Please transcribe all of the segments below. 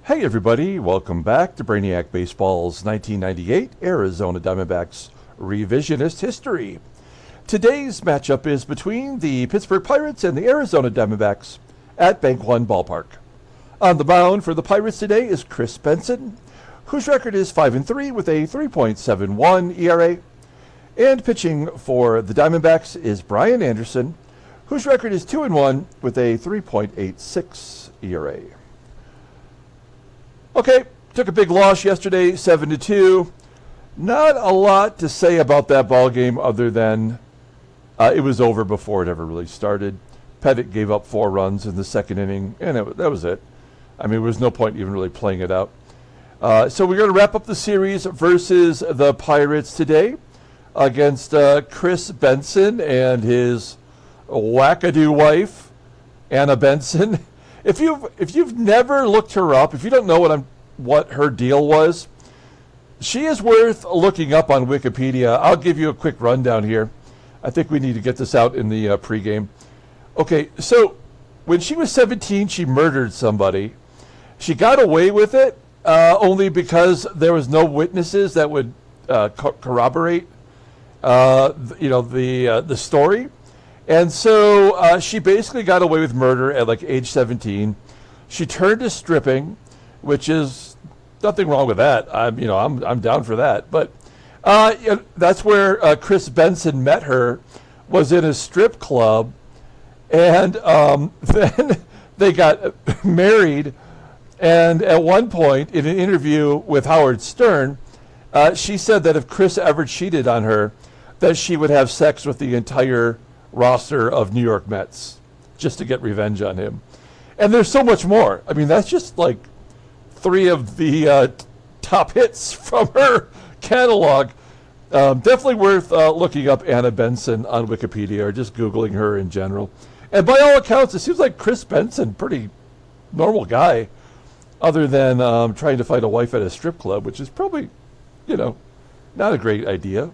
Hey everybody, welcome back to Brainiac Baseball's 1998 Arizona Diamondbacks Revisionist History. Today's matchup is between the Pittsburgh Pirates and the Arizona Diamondbacks at Bank One Ballpark. On the mound for the Pirates today is Kris Benson, whose record is 5-3 with a 3.71 ERA. And pitching for the Diamondbacks is Brian Anderson, whose record is 2-1 with a 3.86 ERA. Okay, took a big loss yesterday, 7-2. Not a lot to say about that ball game other than it was over before it ever really started. Pettit gave up 4 runs in the second inning, and that was it. I mean, there was no point even really playing it out. So we're going to wrap up the series versus the Pirates today against Kris Benson and his wackadoo wife, Anna Benson. If you've never looked her up, if you don't know what her deal was, she is worth looking up on Wikipedia. I'll give you a quick rundown here. I think we need to get this out in the pregame. Okay, so when she was 17, she murdered somebody. She got away with it only because there was no witnesses that would corroborate, the story. And so she basically got away with murder at like age 17. She turned to stripping, which is nothing wrong with that. I'm down for that. But that's where Kris Benson met her, was in a strip club, and then they got married. And at one point in an interview with Howard Stern, she said that if Kris ever cheated on her, that she would have sex with the entire roster of New York Mets just to get revenge on him. And there's so much more. I mean, that's just like 3 of the top hits from her catalog. Definitely worth looking up Anna Benson on Wikipedia or just Googling her in general. And by all accounts, it seems like Kris Benson, pretty normal guy, other than trying to find a wife at a strip club, which is probably, not a great idea.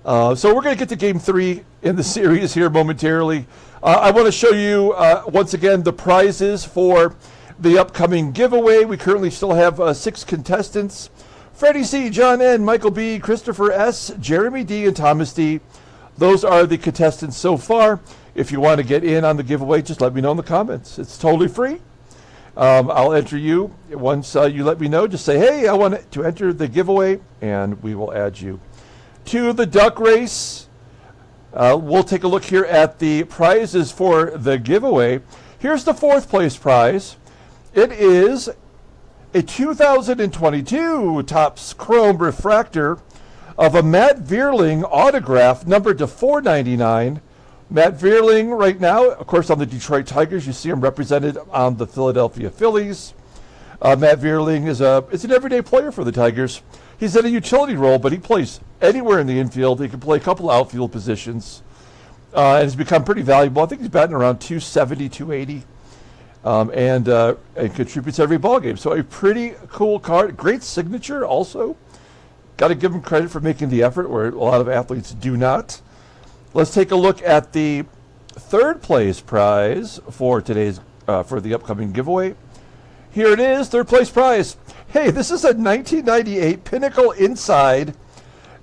So we're going to get to Game 3 in the series here momentarily. I want to show you, once again, the prizes for the upcoming giveaway. We currently still have 6 contestants. Freddie C., John N., Michael B., Christopher S., Jeremy D., and Thomas D. Those are the contestants so far. If you want to get in on the giveaway, just let me know in the comments. It's totally free. I'll enter you. Once you let me know, just say, hey, I want to enter the giveaway, and we will add you to the duck race. We'll take a look here at the prizes for the giveaway. Here's the 4th place prize. It is a 2022 Topps Chrome Refractor of a Matt Vierling autograph numbered to $4.99. Matt Vierling right now, of course, on the Detroit Tigers. You see him represented on the Philadelphia Phillies. Matt Vierling is an everyday player for the Tigers. He's in a utility role, but he plays anywhere in the infield. He can play a couple outfield positions. And he's become pretty valuable. I think he's batting around 270, 280. And contributes every ball game. So a pretty cool card. Great signature also. Got to give him credit for making the effort where a lot of athletes do not. Let's take a look at the 3rd place prize for today's for the upcoming giveaway. Here it is, 3rd place prize. Hey, this is a 1998 Pinnacle Inside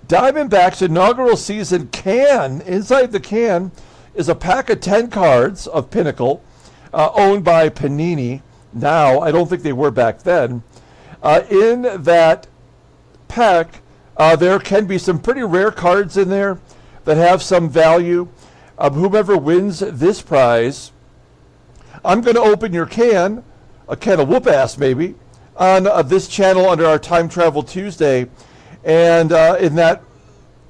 Diamondbacks inaugural season can. Inside the can is a pack of 10 cards of Pinnacle, owned by Panini. Now, I don't think they were back then. In that pack, there can be some pretty rare cards in there that have some value. Whomever wins this prize, I'm going to open your can, a can of whoop-ass maybe, on this channel under our Time Travel Tuesday. And in that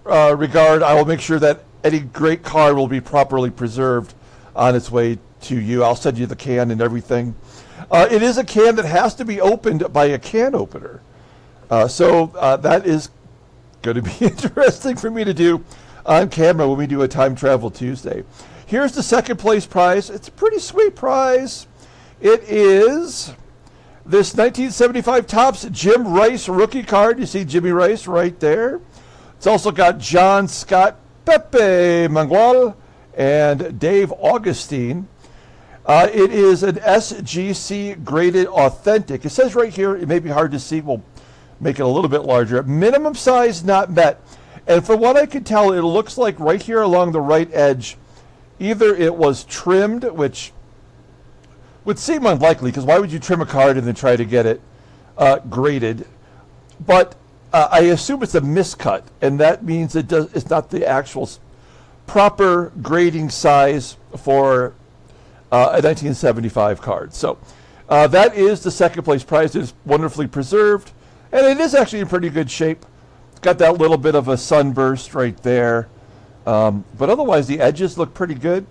regard, I will make sure that any great card will be properly preserved on its way to you. I'll send you the can and everything. It is a can that has to be opened by a can opener. So that is going to be interesting for me to do on camera when we do a Time Travel Tuesday. Here's the 2nd place prize. It's a pretty sweet prize. It is this 1975 Topps Jim Rice rookie card. You see Jimmy Rice right there. It's also got John Scott, Pepe Mangual, and Dave Augustine. It is an SGC graded authentic. It says right here, it may be hard to see. We'll make it a little bit larger. Minimum size not met. And from what I can tell, it looks like right here along the right edge, either it was trimmed, which would seem unlikely, because why would you trim a card and then try to get it graded? But I assume it's a miscut, and that means it's not the actual proper grading size for a 1975 card. So that is the second place prize. It is wonderfully preserved, and it is actually in pretty good shape. It's got that little bit of a sunburst right there. But otherwise, the edges look pretty good.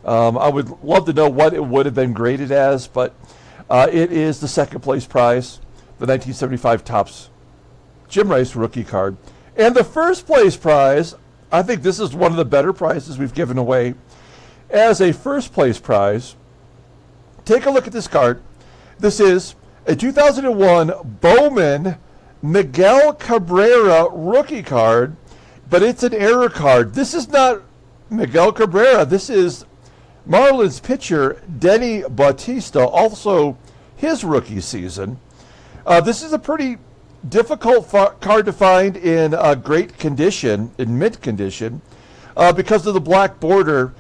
I would love to know what it would have been graded as, but it is the second place prize, the 1975 Topps Jim Rice rookie card. And the first place prize, I think this is one of the better prizes we've given away. As a first place prize, take a look at this card. This is a 2001 Bowman Miguel Cabrera rookie card, but it's an error card. This is not Miguel Cabrera. This is Marlins pitcher Denny Bautista, also his rookie season. This is a pretty difficult card to find in great condition, in mint condition, because of the black border.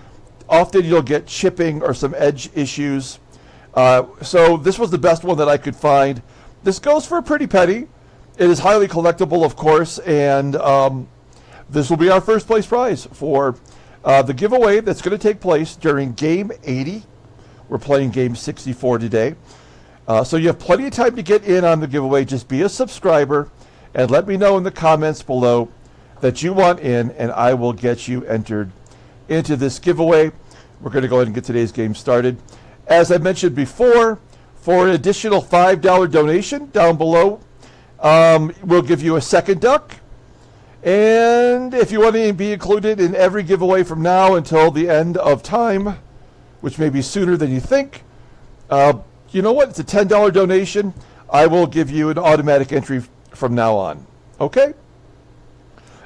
Often you'll get chipping or some edge issues. So this was the best one that I could find. This goes for a pretty penny. It is highly collectible, of course, and this will be our first place prize for the giveaway that's going to take place during Game 80. We're playing Game 64 today. So you have plenty of time to get in on the giveaway. Just be a subscriber and let me know in the comments below that you want in, and I will get you entered into this giveaway. We're going to go ahead and get today's game started. As I mentioned before, for an additional $5 donation down below, we'll give you a second duck. And if you want to be included in every giveaway from now until the end of time, which may be sooner than you think, you know what? It's a $10 donation. I will give you an automatic entry from now on. Okay?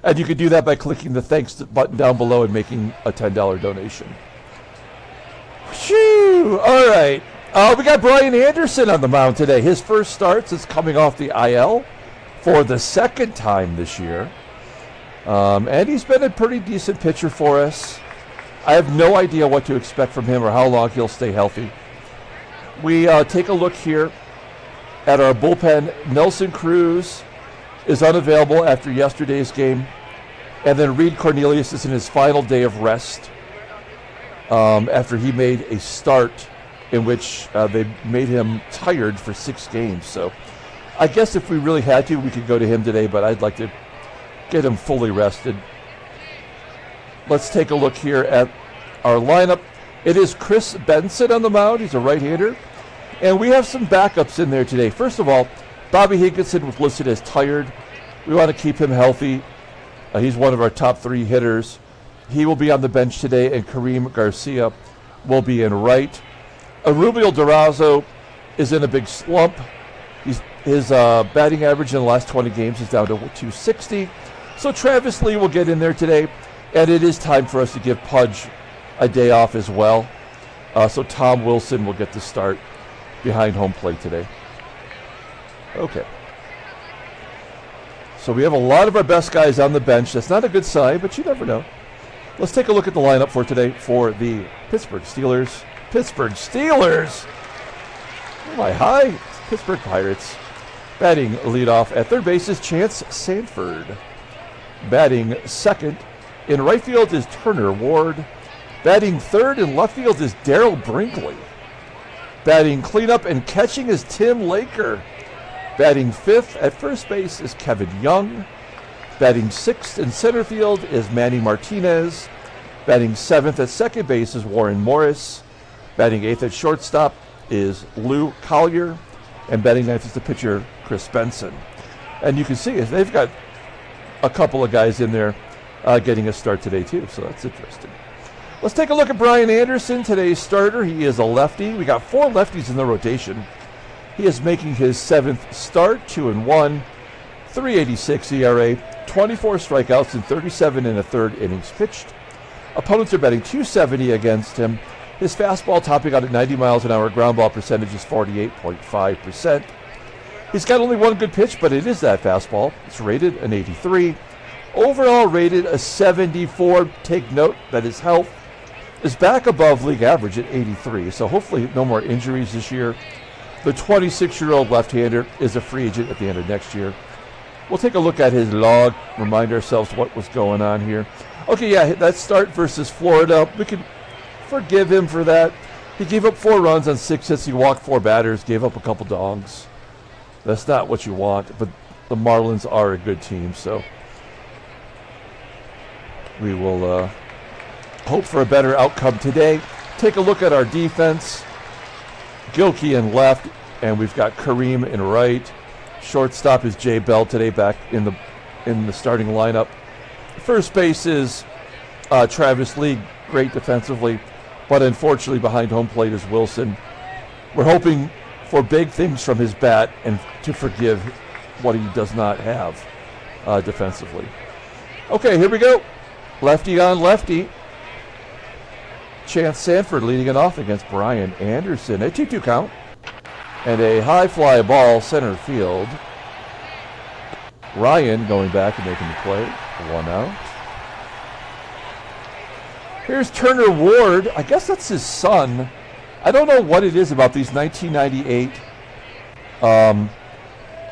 And you can do that by clicking the thanks button down below and making a $10 donation. Phew! All right. We got Brian Anderson on the mound today. His first start since coming off the IL for the second time this year. And he's been a pretty decent pitcher for us. I have no idea what to expect from him or how long he'll stay healthy. We take a look here at our bullpen. Nelson Cruz is unavailable after yesterday's game. And then Reed Cornelius is in his final day of rest after he made a start in which they made him tired for 6 games. So I guess if we really had to, we could go to him today, but I'd like to get him fully rested. Let's take a look here at our lineup. It is Kris Benson on the mound. He's a right-hander. And we have some backups in there today. First of all, Bobby Higginson was listed as tired. We want to keep him healthy. He's one of our top 3 hitters. He will be on the bench today, and Karim GARCIA will be in right. Rubio Durazo is in a big slump. His batting average in the last 20 games is down to 260. So Travis Lee will get in there today, and it is time for us to give Pudge a day off as well. So Tom Wilson will get the start behind home plate today. Okay. So we have a lot of our best guys on the bench. That's not a good sign, but you never know. Let's take a look at the lineup for today for the Pittsburgh Steelers. Pittsburgh Steelers! Oh my, hi! Pittsburgh Pirates. Batting leadoff at third base is Chance Sanford. Batting second in right field is Turner Ward. Batting third in left field is Darryl Brinkley. Batting cleanup and catching is Tim Laker. Batting fifth at first base is Kevin Young. Batting sixth in center field is Manny Martinez. Batting seventh at second base is Warren Morris. Batting eighth at shortstop is Lou Collier. And batting ninth is the pitcher, Kris Benson. And you can see they've got a couple of guys in there getting a start today too, so that's interesting. Let's take a look at Brian Anderson, today's starter. He is a lefty. We got 4 lefties in the rotation. He is making his 7th start, 2-1, 3.86 ERA, 24 strikeouts in 37 1/3 innings pitched. Opponents are batting .270 against him, His fastball topping out at 90 miles an hour. Ground ball percentage is 48.5%. He's got only one good pitch, but it is that fastball. It's rated an 83. Overall rated a 74. Take note that his health is back above league average at 83, so hopefully no more injuries this year. The 26-year-old left-hander is a free agent at the end of next year. We'll take a look at his log, remind ourselves what was going on here. Okay, yeah, that start versus Florida, we can forgive him for that. He gave up 4 runs on 6 hits. He walked 4 batters, gave up a couple dogs. That's not what you want, but the Marlins are a good team, so we will hope for a better outcome today. Take a look at our defense. GILKEY in left, and we've got Karim in right. Shortstop is Jay Bell today, back in the starting lineup. First base is Travis Lee, great defensively, but unfortunately behind home plate is Wilson. We're hoping for big things from his bat and to forgive what he does not have defensively. Okay, here we go. Lefty on lefty. Chance Sanford leading it off against Brian Anderson. A 2-2 count. And a high fly ball center field. Ryan going back and making the play. 1 out. Here's Turner Ward. I guess that's his son. I don't know what it is about these 1998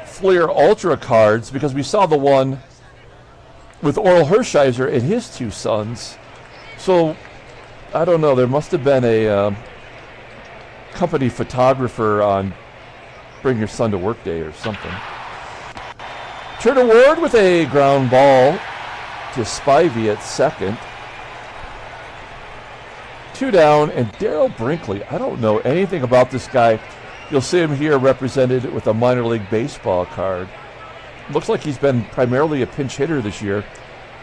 Fleer Ultra cards, because we saw the one with Oral Hershiser and his 2 sons. So I don't know. There must have been a company photographer on Bring Your Son to Work Day or something. Turner Ward with a ground ball to Spivey at second. 2 down, and Darryl Brinkley. I don't know anything about this guy. You'll see him here represented with a minor league baseball card. Looks like he's been primarily a pinch hitter this year,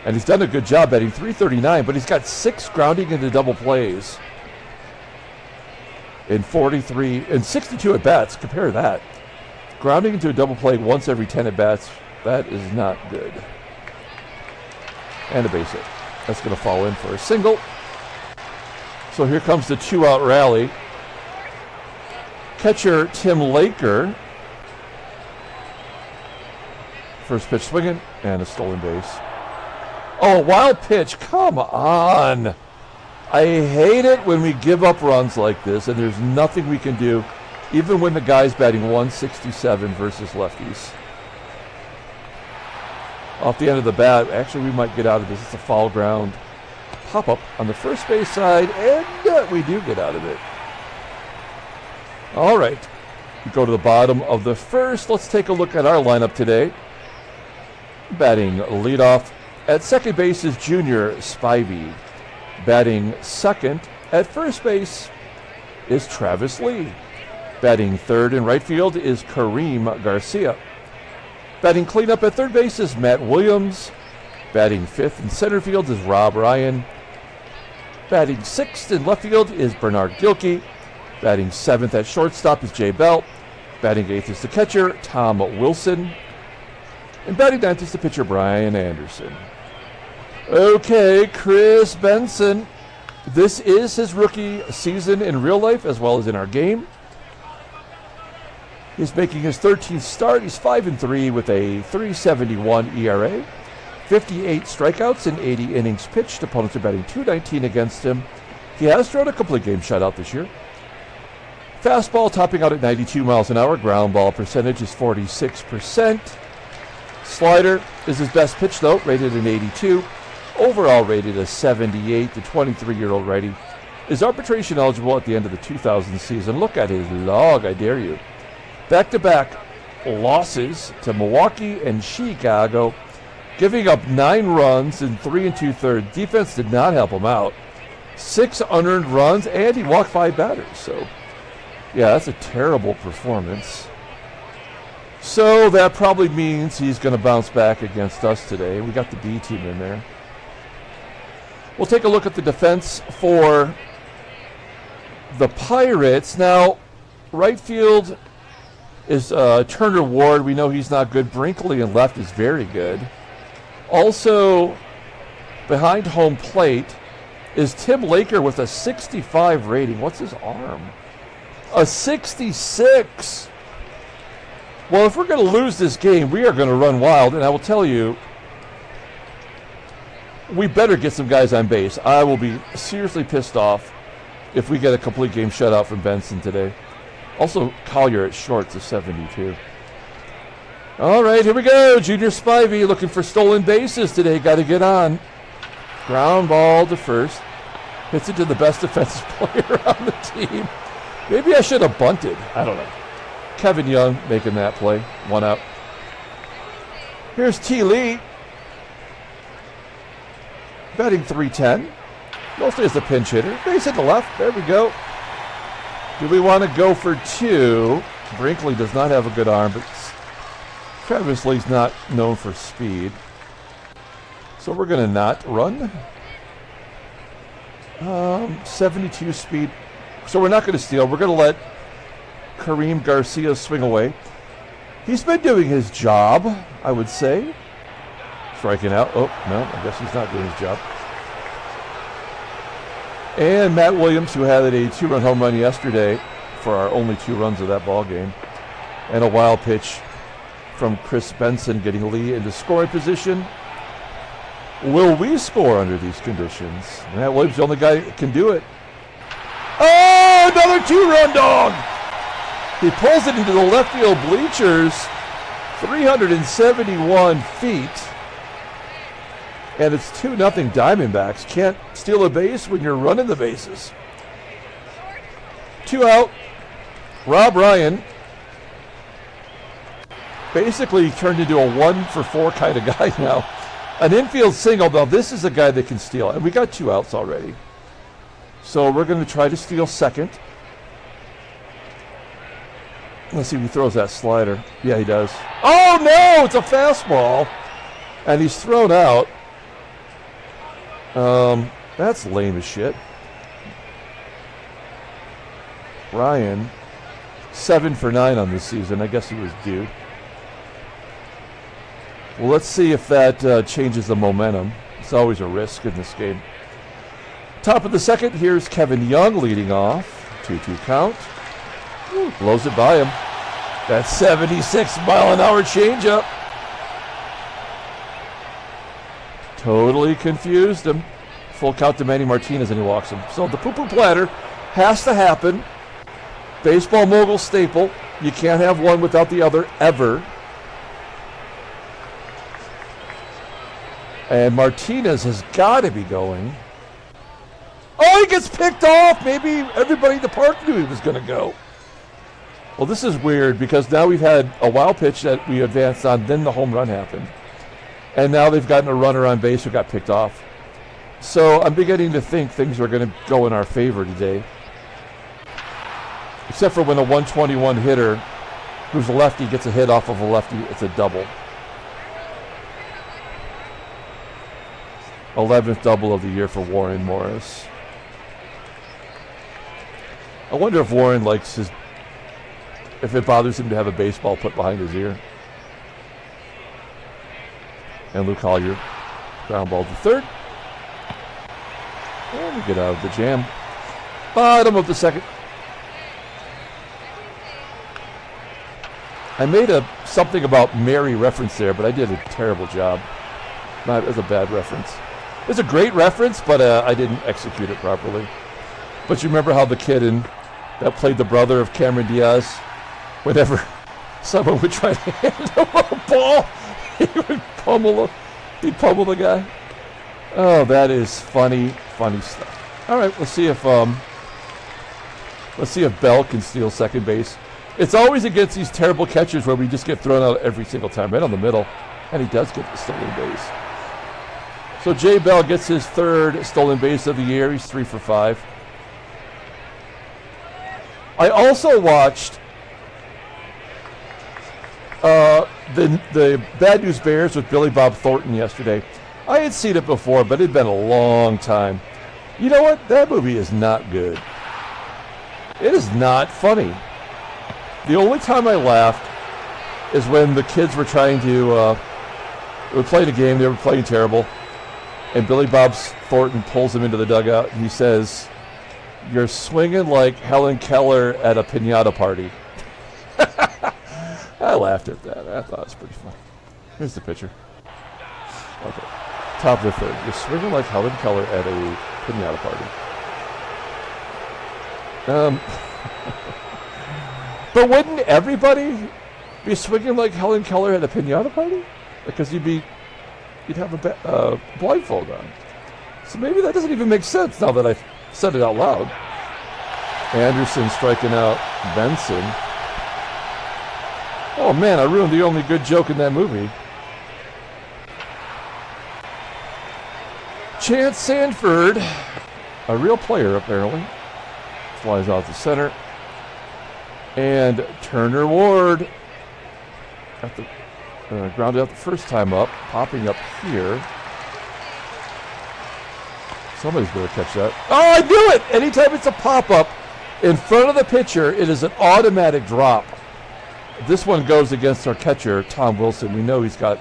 and he's done a good job batting .339, but he's got 6 grounding into double plays in 43 and 62 at bats. Compare that. Grounding into a double play once every 10 at bats. That is not good. And a base hit. That's going to fall in for a single. So here comes the 2-out rally. Catcher Tim Laker. First pitch swinging and a stolen base. Oh, a wild pitch. Come on. I hate it when we give up runs like this and there's nothing we can do, even when the guy's batting 167 versus lefties. Off the end of the bat, actually we might get out of this. It's a foul ground pop-up on the first base side, and we do get out of it. All right, we go to the bottom of the first. Let's take a look at our lineup today. Batting leadoff at second base is Junior Spivey. Batting second at first base is Travis Lee. Batting third in right field is Karim GARCIA. Batting cleanup at third base is Matt Williams. Batting fifth in center field is Rob Ryan. Batting sixth in left field is Bernard Gilkey. Batting seventh at shortstop is Jay Bell. Batting eighth is the catcher, Tom Wilson. And batting ninth is the pitcher, Brian Anderson. Okay, Kris Benson. This is his rookie season in real life as well as in our game. He's making his 13th start. He's 5-3 with a .371 ERA. 58 strikeouts in 80 innings pitched. Opponents are batting .219 against him. He has thrown a complete game shutout this year. Fastball topping out at 92 miles an hour. Ground ball percentage is 46%. Slider is his best pitch, though, rated an 82. Overall rated a 78. The 23-year-old righty is arbitration eligible at the end of the 2000 season. Look at his log, I dare you. Back-to-back losses to Milwaukee and Chicago, giving up 9 runs in 3 2/3. Defense did not help him out. 6 unearned runs, and he walked 5 batters. So, yeah, that's a terrible performance. So that probably means he's going to bounce back against us today. We got the B team in there. We'll take a look at the defense for the Pirates. Now, right field is Turner Ward. We know he's not good. Brinkley in left is very good. Also, behind home plate is Tim Laker with a 65 rating. What's his arm? A 66. Well, if we're going to lose this game, we are going to run wild. And I will tell you, we better get some guys on base. I will be seriously pissed off if we get a complete game shutout from Benson today. Also, Collier at short to 72. All right, here we go. Junior Spivey looking for stolen bases today. Got to get on. Ground ball to first. Hits it to the best defensive player on the team. Maybe I should have bunted. I don't know. Kevin Young making that play. 1 out. Here's T. Lee. Batting .310. Mostly as a pinch hitter. Base hit to left. There we go. Do we want to go for 2? Brinkley does not have a good arm, but Travis Lee's not known for speed. So we're going to not run. 72 speed. So we're not going to steal. We're going to let Karim GARCIA swing away. He's been doing his job, I would say. Striking out. Oh, no, I guess he's not doing his job. And Matt Williams, who had a 2-run home run yesterday for our only 2 runs of that ball game. And a wild pitch from Kris Benson getting Lee into scoring position. Will we score under these conditions? Matt Williams, the only guy that can do it. Oh, another 2-run dog! He pulls it into the left field bleachers, 371 feet. And it's 2-0 Diamondbacks. Can't steal a base when you're running the bases. 2 out. Rob Ryan basically turned into a 1-for-4 kind of guy now. An infield single, though. This is a guy that can steal. And we got 2 outs already. So we're going to try to steal second. Let's see if he throws that slider. Yeah, he does. Oh, no! It's a fastball. And he's thrown out. That's lame as shit. Ryan, 7 for 9 on this season. I guess he was due. Well, let's see if that changes the momentum. It's always a risk in this game. Top of the second, here's Kevin Young leading off. 2-2 count. Ooh, blows it by him. That 76-mile-an-hour changeup. Totally confused him. Full count to Manny Martinez, and he walks him. So the poo-poo platter has to happen. Baseball mogul staple. You can't have one without the other, ever. And Martinez has got to be going. Oh, he gets picked off. Maybe everybody in the park knew he was going to go. Well, this is weird because now we've had a wild pitch that we advanced on, then the home run happened. And now they've gotten a runner on base who got picked off. So I'm beginning to think things are going to go in our favor today. Except for when a 121 hitter who's a lefty gets a hit off of a lefty, it's a double. 11th double of the year for Warren Morris. I wonder if Warren likes his, if it bothers him to have a baseball put behind his ear. And Luke Collier, ground ball to third. And we get out of the jam. Bottom of the second. I made a something about Mary reference there, but I did a terrible job. It was a bad reference. It's a great reference, but I didn't execute it properly. But you remember how the kid that played the brother of Cameron Diaz, whenever someone would try to hand him a ball, he would he'd pummel the guy. Oh, that is funny stuff. All right, let's see if Bell can steal second base. It's always against these terrible catchers where we just get thrown out every single time, right on the middle, and he does get the stolen base. So Jay Bell gets his 3rd stolen base of the year. He's 3 for 5. I also watched the Bad News Bears with Billy Bob Thornton yesterday. I had seen it before, but it had been a long time. You know what? That movie is not good. It is not funny. The only time I laughed is when the kids were trying to, they were playing a game, they were playing terrible, And Billy Bob Thornton pulls him into the dugout. And he says, "You're swinging like Helen Keller at a piñata party." I laughed at that. I thought it was pretty funny. Here's the pitcher. Okay. Top of the third. You're swinging like Helen Keller at a piñata party. But wouldn't everybody be swinging like Helen Keller at a piñata party? Because you'd have a blindfold on. So maybe that doesn't even make sense now that I've said it out loud. Anderson striking out Benson. Oh man, I ruined the only good joke in that movie. Chance Sanford, a real player apparently, flies out to center. And Turner Ward at the grounded out the first time up, popping up here. Somebody's going to catch that. Oh, I knew it! Anytime it's a pop-up in front of the pitcher, it is an automatic drop. This one goes against our catcher, Tom Wilson. We know he's got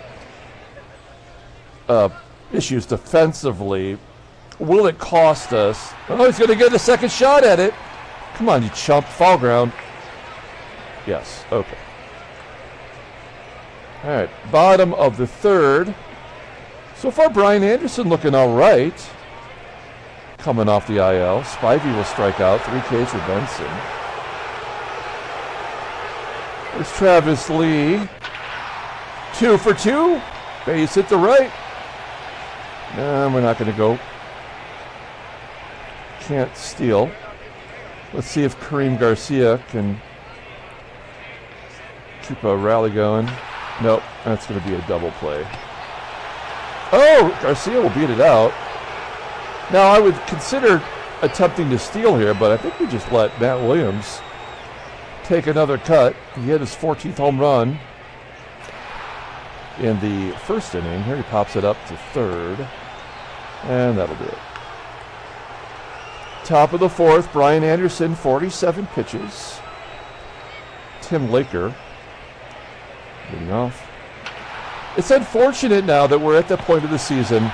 issues defensively. Will it cost us? Oh, he's going to get a second shot at it. Come on, you chump. Foul ground. Yes, okay. All right, bottom of the third. So far, Brian Anderson looking all right. Coming off the IL. Spivey will strike out. 3 Ks for Benson. There's Travis Lee. 2 for 2. Base hit the right. No, we're not going to go. Can't steal. Let's see if Karim GARCIA can keep a rally going. Nope, that's going to be a double play. Oh, GARCIA will beat it out. Now, I would consider attempting to steal here, but I think we just let Matt Williams take another cut. He hit his 14th home run in the first inning. Here he pops it up to third, and that'll do it. Top of the fourth, Brian Anderson, 47 pitches. Tim Laker leading off. It's unfortunate now that we're at the point of the season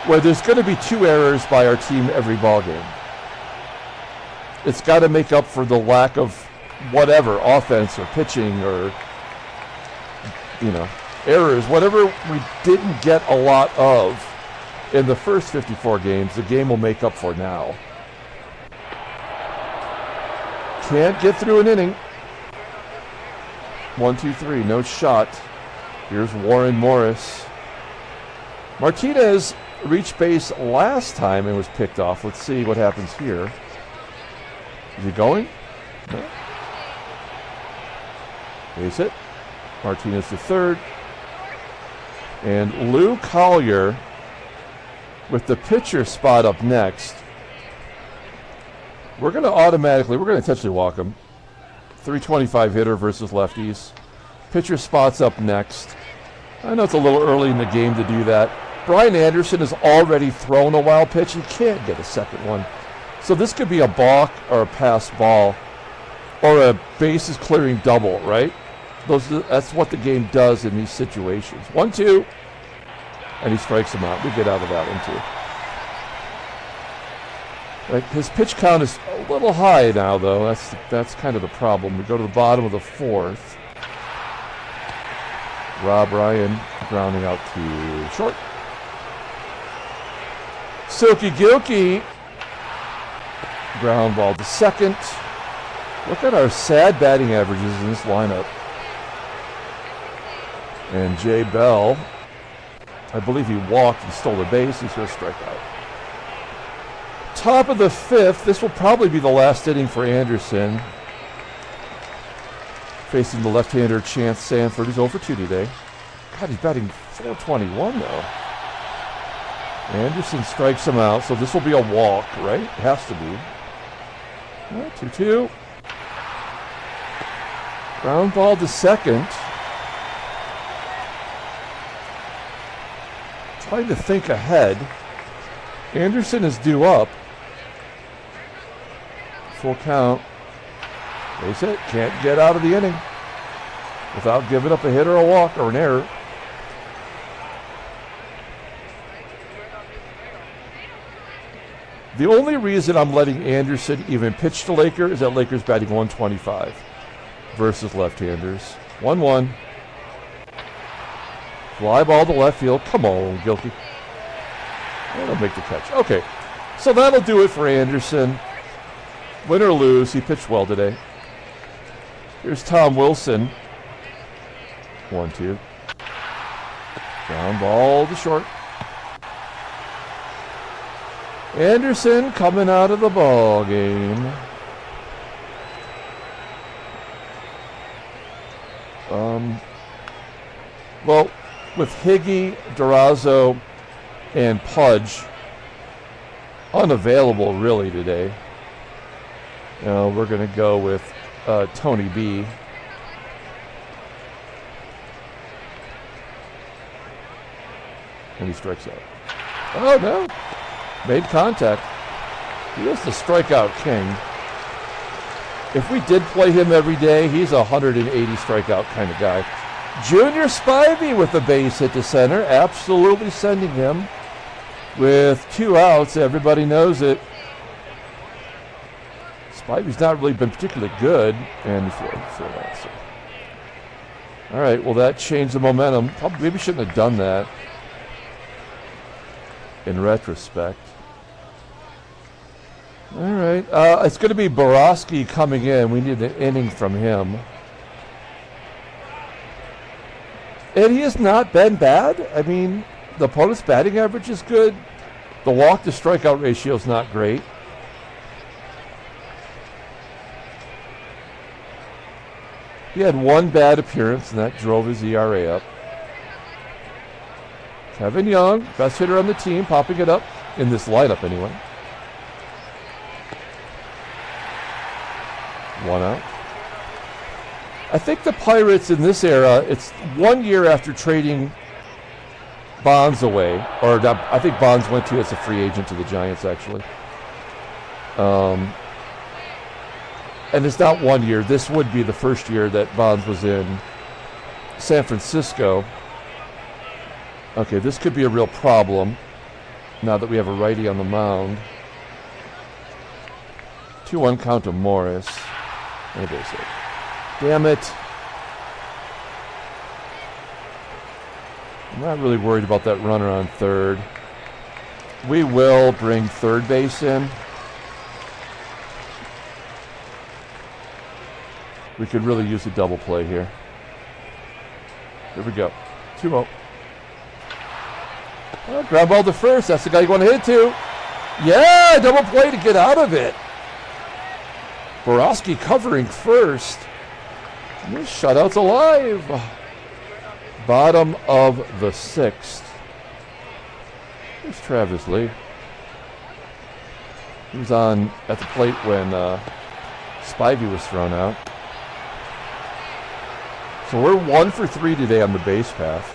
where there's going to be 2 errors by our team every ball game. It's got to make up for the lack of whatever, offense or pitching or, errors. Whatever we didn't get a lot of in the first 54 games, the game will make up for now. Can't get through an inning. 1, 2, 3, no shot. Here's Warren Morris. Martinez reached base last time and was picked off. Let's see what happens here. Is he going? No. Base hit. Martinez to third. And Lou Collier with the pitcher spot up next. We're going to intentionally walk him. 325 hitter versus lefties. Pitcher spots up next. I know it's a little early in the game to do that. Brian Anderson has already thrown a wild pitch. He can't get a second one. So this could be a balk or a pass ball or a bases clearing double, right? That's what the game does in these situations. 1, 2, and he strikes him out. We get out of that one too. Right, his pitch count is a little high now, though. That's kind of the problem. We go to the bottom of the fourth. Rob Ryan grounding out to short. Silky Gilkey ground ball to second. Look at our sad batting averages in this lineup. And Jay Bell, I believe he walked and stole the base. He's going to strike out. Top of the fifth. This will probably be the last inning for Anderson. Facing the left-hander Chance Sanford. He's 0 for 2 today. God, he's batting 421 though. Anderson strikes him out, so this will be a walk, right? It has to be. 2-2. Ground ball to second. Trying to think ahead. Anderson is due up. Full count. Base hit. Can't get out of the inning without giving up a hit or a walk or an error. The only reason I'm letting Anderson even pitch to Laker is that Lakers batting 125 versus left-handers. 1-1. Fly ball to left field. Come on, GILKEY. That'll make the catch. Okay, so that'll do it for Anderson. Win or lose, he pitched well today. Here's Tom Wilson. 1-2. Ground ball to short. Anderson coming out of the ball game. Well, with Higgy, Durazo, and Pudge unavailable really today, we're going to go with Tony B. And he strikes out. Oh, no. Made contact. He is the strikeout king. If we did play him every day, he's a 180 strikeout kind of guy. Junior Spivey with the base hit to center. Absolutely sending him with 2 outs. Everybody knows it. Spivey's not really been particularly good. And he threw that. So. All right, well, that changed the momentum. Probably, maybe shouldn't have done that in retrospect. All right, it's going to be Borowski coming in. We need an inning from him. And he has not been bad. I mean, the opponent's batting average is good. The walk to strikeout ratio is not great. He had 1 bad appearance, and that drove his ERA up. Kevin Young, best hitter on the team, popping it up in this lineup anyway. 1 out. I think the Pirates in this era, it's 1 year after trading Bonds away, or I think Bonds went to as a free agent to the Giants, actually. And it's not 1 year. This would be the first year that Bonds was in San Francisco. Okay, this could be a real problem now that we have a righty on the mound. 2-1 count to Morris. It is it. Damn it. I'm not really worried about that runner on third. We will bring third base in. We could really use a double play here. Here we go. 2-0. Well, ground ball to first. That's the guy you want to hit to. Yeah, double play to get out of it. Borowski covering first. This shutout's alive. Bottom of the 6th. Here's Travis Lee. He was on at the plate when Spivey was thrown out. So we're 1 for 3 today on the base path.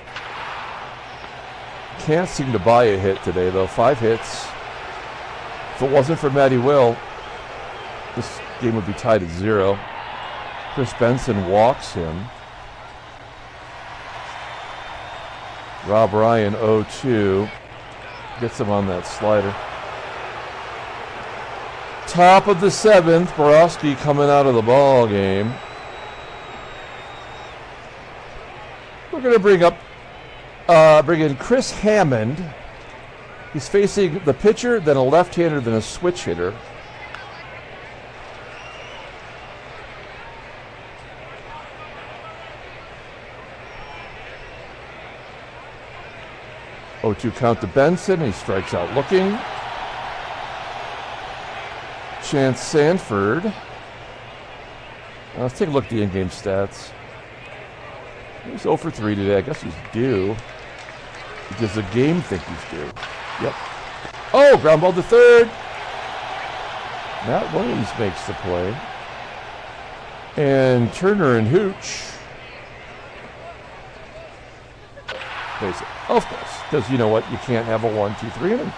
Can't seem to buy a hit today, though. 5 hits. If it wasn't for Matty Will, this game would be tied at 0. Chris Benson walks him. Rob Ryan 0-2. Gets him on that slider. Top of the 7th. Borowski coming out of the ball game. We're going to bring in Chris Hammond. He's facing the pitcher, then a left-hander, then a switch hitter. Oh, 2 count to Benson. He strikes out looking. Chance Sanford. Let's take a look at the in-game stats. He's 0 for 3 today. I guess he's due. Does the game think he's due? Yep. Oh, ground ball to third. Matt Williams makes the play. And Turner and Hooch. Face it. Of course. Because you know what? You can't have a 1-2-3 inning.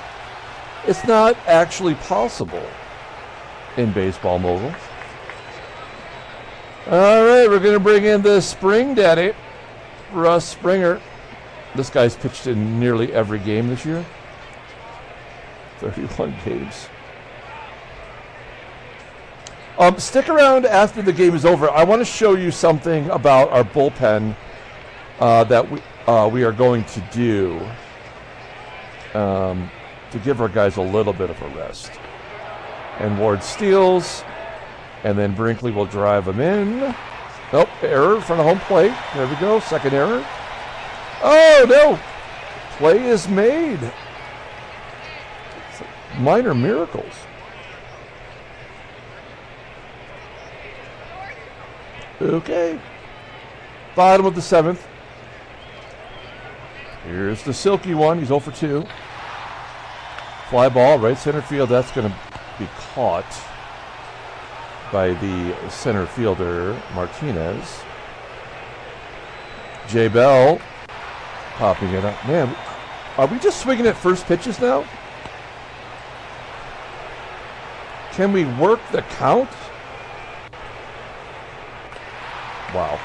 It's not actually possible in baseball, mogul. All right, we're going to bring in the spring daddy, Russ Springer. This guy's pitched in nearly every game this year. 31 games. Stick around after the game is over. I want to show you something about our bullpen that we are going to do to give our guys a little bit of a rest. And Ward steals, and then Brinkley will drive him in. Nope, error in front of home plate. There we go, second error. Oh, no. Play is made. Minor miracles. Okay. Bottom of the 7th. Here's the silky one. He's 0 for 2. Fly ball, right center field. That's going to be caught by the center fielder, Martinez. J. Bell popping it up. Man, are we just swinging at first pitches now? Can we work the count? Wow.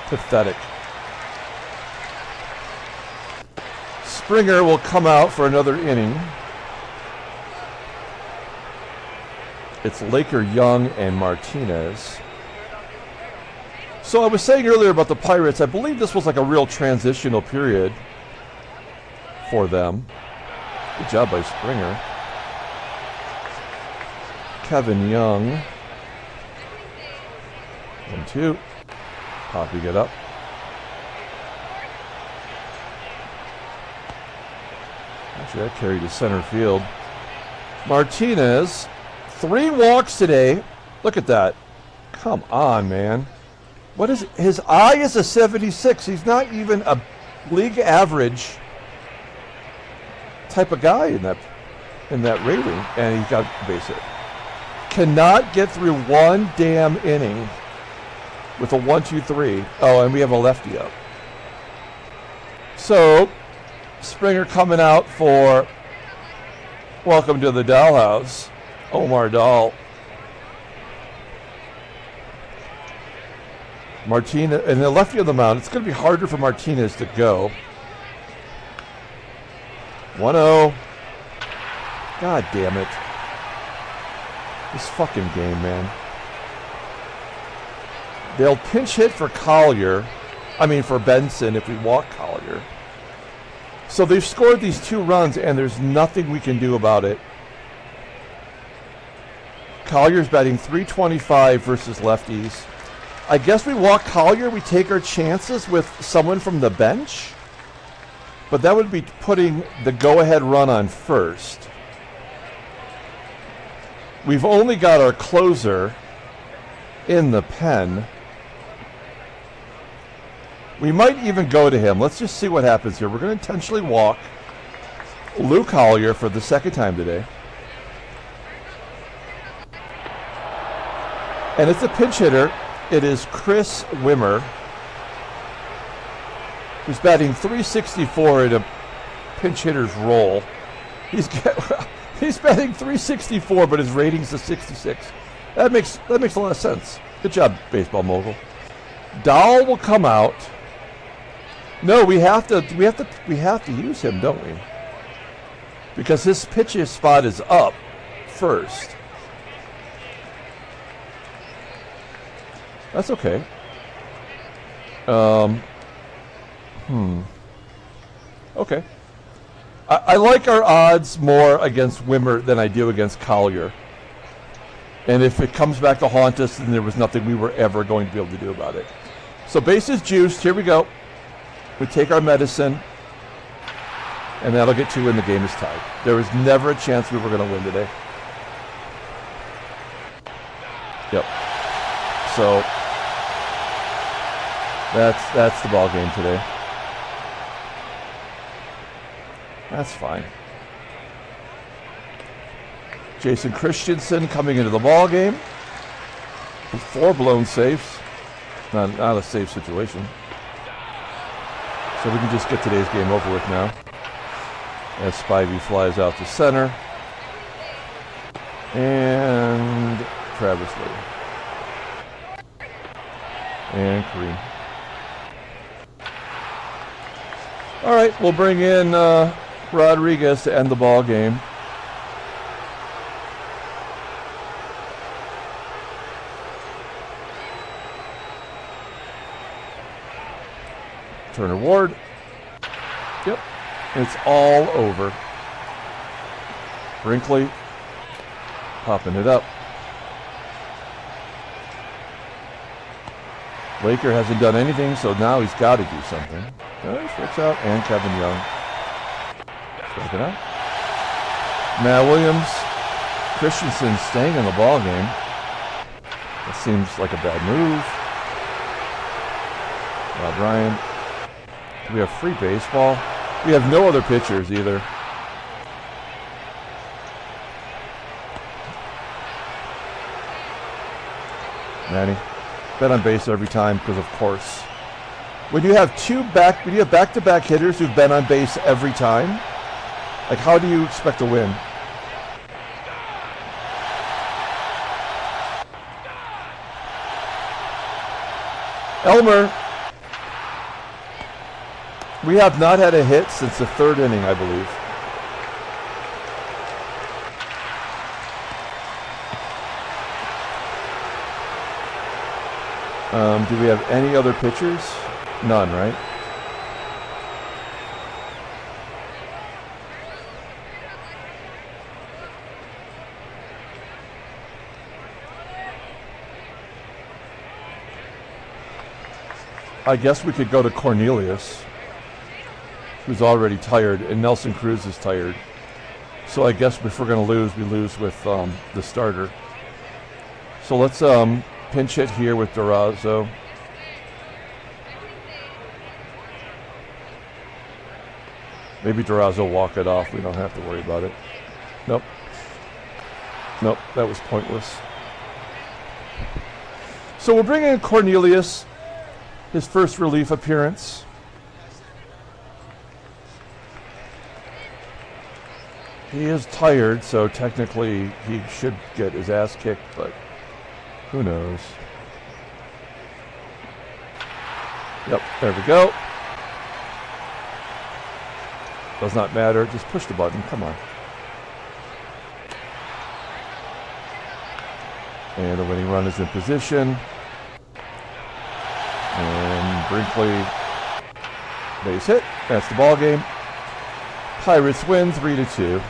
Pathetic. Springer will come out for another inning. It's Laker, Young, and Martinez. So I was saying earlier about the Pirates, I believe this was like a real transitional period for them. Good job by Springer. Kevin Young. 1-2. Popping it up. Actually, that carried to center field. Martinez. 3 walks today. Look at that. Come on, man. What is his eye is a 76. He's not even a league average type of guy in that rating, and he's got a base hit. Cannot get through one damn inning with a 1-2-3. Oh, and we have a lefty up. So Springer coming out for welcome to the dollhouse. Omar Dahl. Martinez, and the lefty on the mound. It's going to be harder for Martinez to go. 1-0. God damn it. This fucking game, man. They'll pinch hit for Collier. I mean, for Benson if we walk Collier. So they've scored these 2 runs, and there's nothing we can do about it. Collier's batting .325 versus lefties. I guess we walk Collier. We take our chances with someone from the bench. But that would be putting the go-ahead run on first. We've only got our closer in the pen. We might even go to him. Let's just see what happens here. We're going to intentionally walk Lou Collier for the second time today. And it's a pinch hitter. It is Kris Wimmer, who's batting .364 in a pinch hitter's role. He's batting .364, but his rating's a 66. That makes a lot of sense. Good job, baseball mogul. Dahl will come out. No, we have to use him, don't we? Because his pitch spot is up first. That's okay. Okay. I like our odds more against Wimmer than I do against Collier. And if it comes back to haunt us, then there was nothing we were ever going to be able to do about it. So bases juiced. Here we go. We take our medicine. And that'll get 2 and the game is tied. There was never a chance we were going to win today. Yep. So that's the ball game today. That's fine. Jason Christensen coming into the ball game with 4 blown safes. Not a safe situation. So we can just get today's game over with now. As Spivey flies out to center. And Travis Lee. And Karim. All right, we'll bring in Rodriguez to end the ball game. Turner Ward. Yep. It's all over. Brinkley popping it up. Laker hasn't done anything, so now he's got to do something. Strikes out, and Kevin Young. Striking out. Matt Williams. Christensen staying in the ball game. That seems like a bad move. Rob Ryan. We have free baseball. We have no other pitchers either. Manny. Bet on base every time because of course. When you have back-to-back hitters who've been on base every time, like how do you expect to win? Elmer. We have not had a hit since the third inning, I believe. Do we have any other pitchers? None, right? I guess we could go to Cornelius, who's already tired, and Nelson Cruz is tired. So I guess if we're going to lose, we lose with the starter. So let's pinch hit here with Durazo. Maybe Durazo will walk it off. We don't have to worry about it. Nope. Nope, that was pointless. So we're bringing in Cornelius, his first relief appearance. He is tired, so technically he should get his ass kicked, but who knows? Yep, there we go. Does not matter, just push the button, come on. And the winning run is in position. And Brinkley, base hit, that's the ball game. Pirates win 3-2.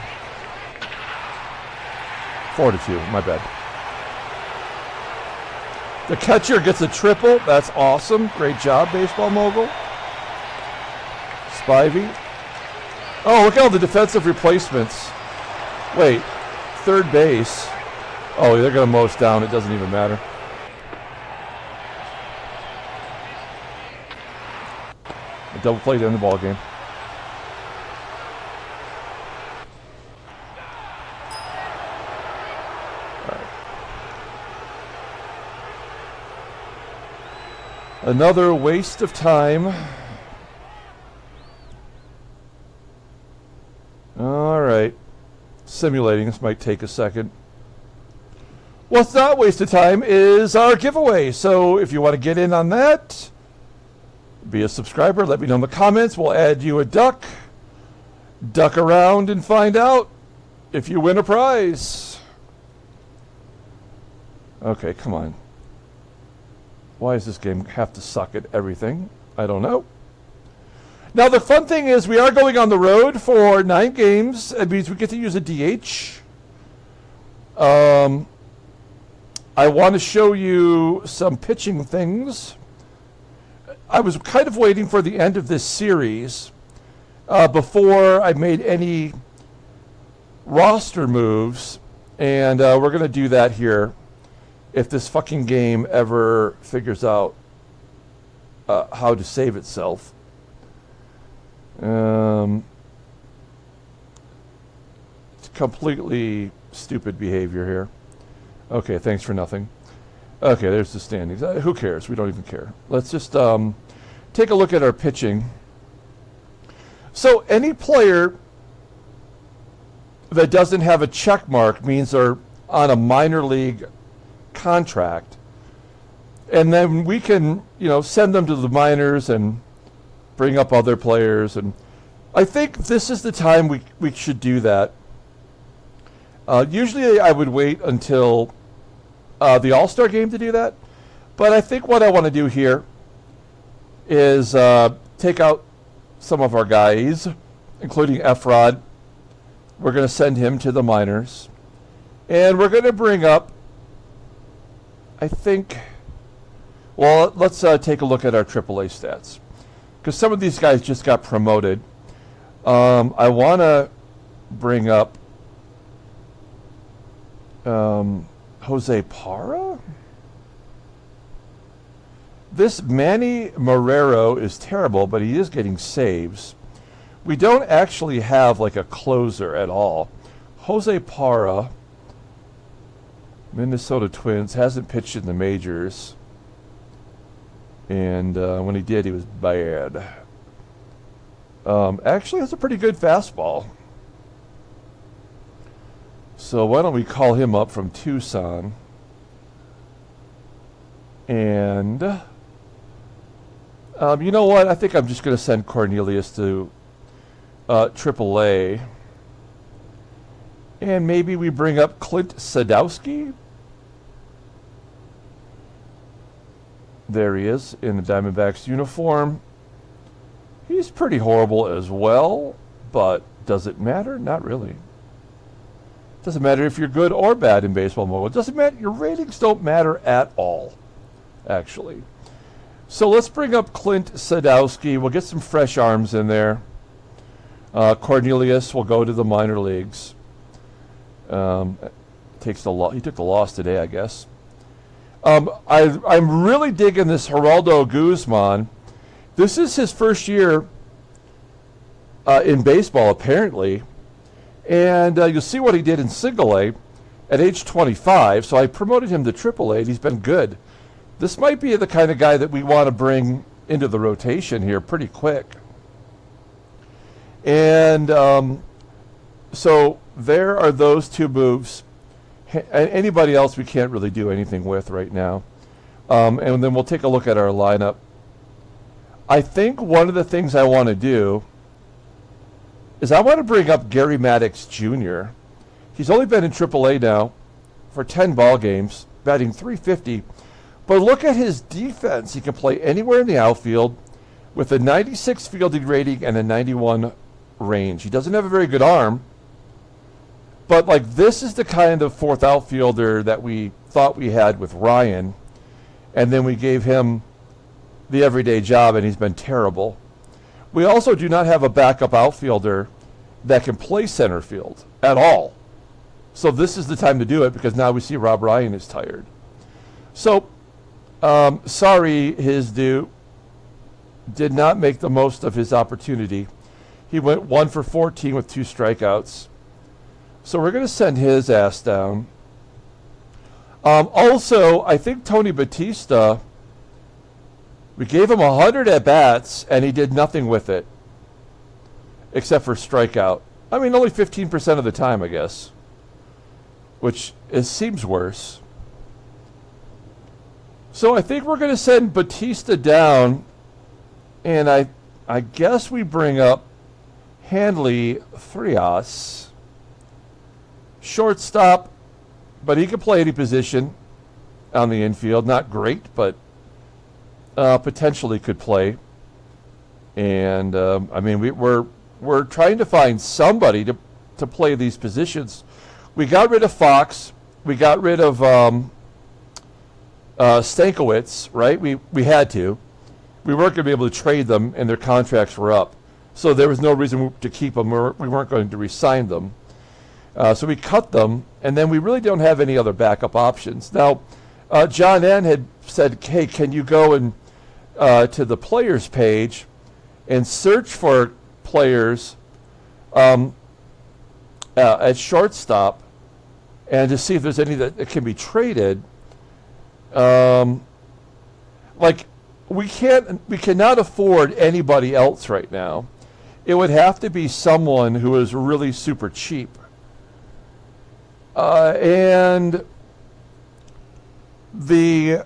4-2, my bad. The catcher gets a triple, that's awesome. Great job, Baseball Mogul. Spivey. Oh, look at all the defensive replacements. Wait, third base. Oh, they're going to mow us down. It doesn't even matter. A double play to end the ball game. All right. Another waste of time. All right. Simulating. This might take a second. What's not wasted time is our giveaway. So if you want to get in on that, be a subscriber. Let me know in the comments. We'll add you a duck. Duck around and find out if you win a prize. Okay, come on. Why does this game have to suck at everything? I don't know. Now, the fun thing is we are going on the road for 9 games. It means we get to use a DH. I want to show you some pitching things. I was kind of waiting for the end of this series before I made any roster moves, and we're going to do that here if this fucking game ever figures out how to save itself. It's completely stupid behavior here. Okay, thanks for nothing. Okay, there's the standings. Who cares? We don't even care. Let's just take a look at our pitching. So any player that doesn't have a check mark means they're on a minor league contract. And then we can, send them to the minors and bring up other players. And I think this is the time we should do that. Usually I would wait until the All-Star game to do that. But I think what I want to do here is to take out some of our guys, including Efrod. We're going to send him to the minors. And we're going to bring up, I think, well, let's take a look at our AAA stats. Because some of these guys just got promoted. I want to bring up Jose Parra? This Manny Marrero is terrible, but he is getting saves. We don't actually have like a closer at all. Jose Parra, Minnesota Twins, hasn't pitched in the majors. And when he did, he was bad. Actually has a pretty good fastball. So why don't we call him up from Tucson? And you know what? I think I'm just going to send Cornelius to AAA. And maybe we bring up Clint Sadowski. There he is in the Diamondbacks uniform. He's pretty horrible as well, but does it matter? Not really. Doesn't matter if you're good or bad in baseball mode. It doesn't matter. Your ratings don't matter at all, actually. So let's bring up Clint Sadowski. We'll get some fresh arms in there. Cornelius will go to the minor leagues. He took the loss today, I guess. I'm really digging this Geraldo Guzman. This is his first year in baseball, apparently. And you'll see what he did in Single A at age 25. So I promoted him to Triple A, and he's been good. This might be the kind of guy that we want to bring into the rotation here pretty quick. And so there are those two moves. Anybody else we can't really do anything with right now. And then we'll take a look at our lineup. I think one of the things I want to do is I want to bring up Gary Maddox Jr. He's only been in AAA now for 10 ball games, batting .350. But look at his defense. He can play anywhere in the outfield with a 96 fielding rating and a 91 range. He doesn't have a very good arm, but like this is the kind of fourth outfielder that we thought we had with Ryan, and then we gave him the everyday job, and he's been terrible. We also do not have a backup outfielder that can play center field at all. So this is the time to do it because now we see Rob Ryan is tired. So, sorry, his due did not make the most of his opportunity. He went 1 for 14 with 2 strikeouts. So we're going to send his ass down. Also, I think Tony Batista, we gave him 100 at-bats, and he did nothing with it, except for strikeout. I mean, only 15% of the time, I guess, which seems worse. So I think we're going to send Batista down, and I guess we bring up Hanley Frias, shortstop, but he can play any position on the infield. Not great, but potentially could play. And I mean, we're trying to find somebody to play these positions. We got rid of Fox. We got rid of Stankiewicz, right? We had to. We weren't going to be able to trade them, and their contracts were up. So there was no reason to keep them. We weren't going to re-sign them. So we cut them, and then we really don't have any other backup options. Now, John N. had said, hey, can you go and to the players page and search for players at shortstop and to see if there's any that can be traded. Like, we cannot afford anybody else right now. It would have to be someone who is really super cheap. And the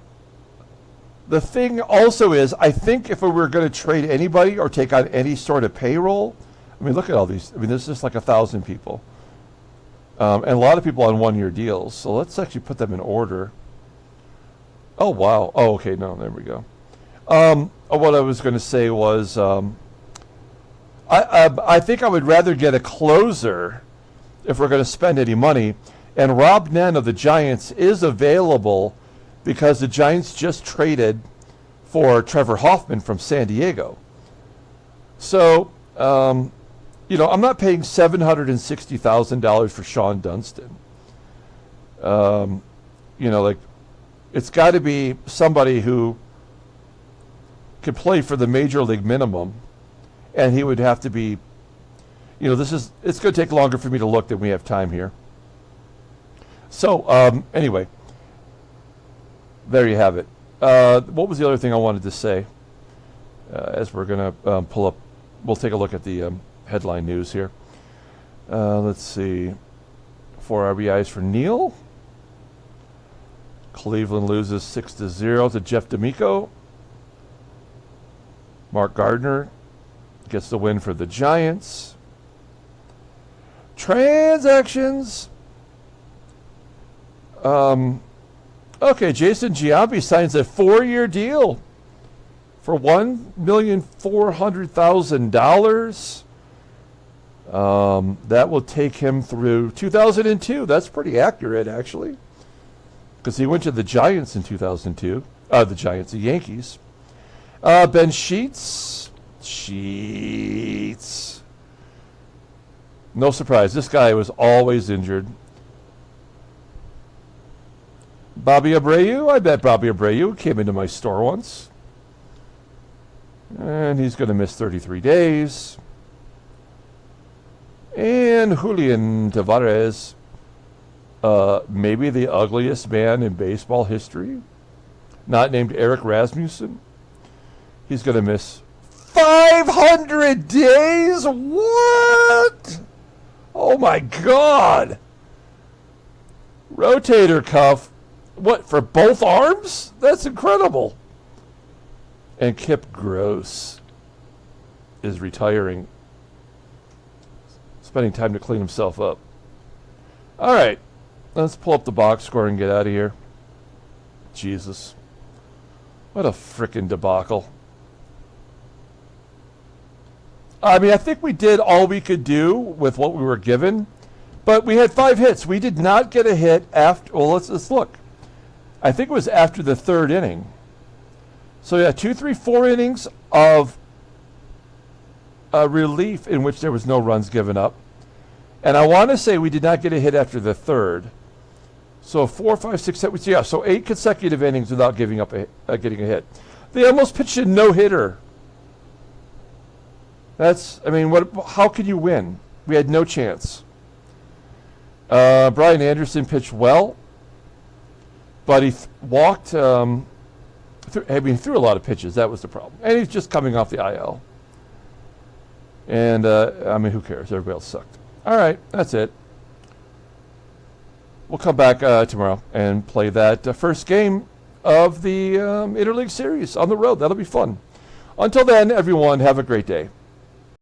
thing also is, I think if we were going to trade anybody or take on any sort of payroll, I mean, look at all these. I mean, there's just like 1,000 people. And a lot of people on one-year deals. So let's actually put them in order. Oh, wow. Oh, okay. No, there we go. What I was going to say was, I think I would rather get a closer if we're going to spend any money. And Rob Nen of the Giants is available because the Giants just traded for Trevor Hoffman from San Diego. So, I'm not paying $760,000 for Sean Dunston. It's got to be somebody who can play for the major league minimum, and he would have to be, it's going to take longer for me to look than we have time here. So, anyway, there you have it. What was the other thing I wanted to say? As we're going to pull up, we'll take a look at the headline news here. Let's see. 4 RBIs for Neal. Cleveland loses 6-0 to Jeff D'Amico. Mark Gardner gets the win for the Giants. Transactions. Okay, Jason Giambi signs a 4-year deal for $1,400,000. That will take him through 2002. That's pretty accurate, actually, because he went to the Giants in 2002. The Yankees. Ben Sheets. No surprise, this guy was always injured. Bobby Abreu, I bet Bobby Abreu came into my store once. And he's going to miss 33 days. And Julian Tavares, maybe the ugliest man in baseball history, not named Eric Rasmussen. He's going to miss 500 days? What? Oh my God. Rotator cuff. What, for both arms? That's incredible. And Kip Gross is retiring, spending time to clean himself up. All right, let's pull up the box score and get out of here. Jesus. What a frickin' debacle. I mean, I think we did all we could do with what we were given, but we had 5 hits. We did not get a hit after, well, let's look. I think it was after the 3rd inning. So yeah, 2, 3, 4 innings of relief in which there was no runs given up. And I want to say we did not get a hit after the 3rd. So 4, 5, 6, 7, yeah, so 8 consecutive innings without giving up getting a hit. They almost pitched a no-hitter. How could you win? We had no chance. Brian Anderson pitched well, but he walked, threw a lot of pitches. That was the problem. And he's just coming off the IL. And, who cares? Everybody else sucked. All right, that's it. We'll come back tomorrow and play that first game of the Interleague Series on the road. That'll be fun. Until then, everyone, have a great day.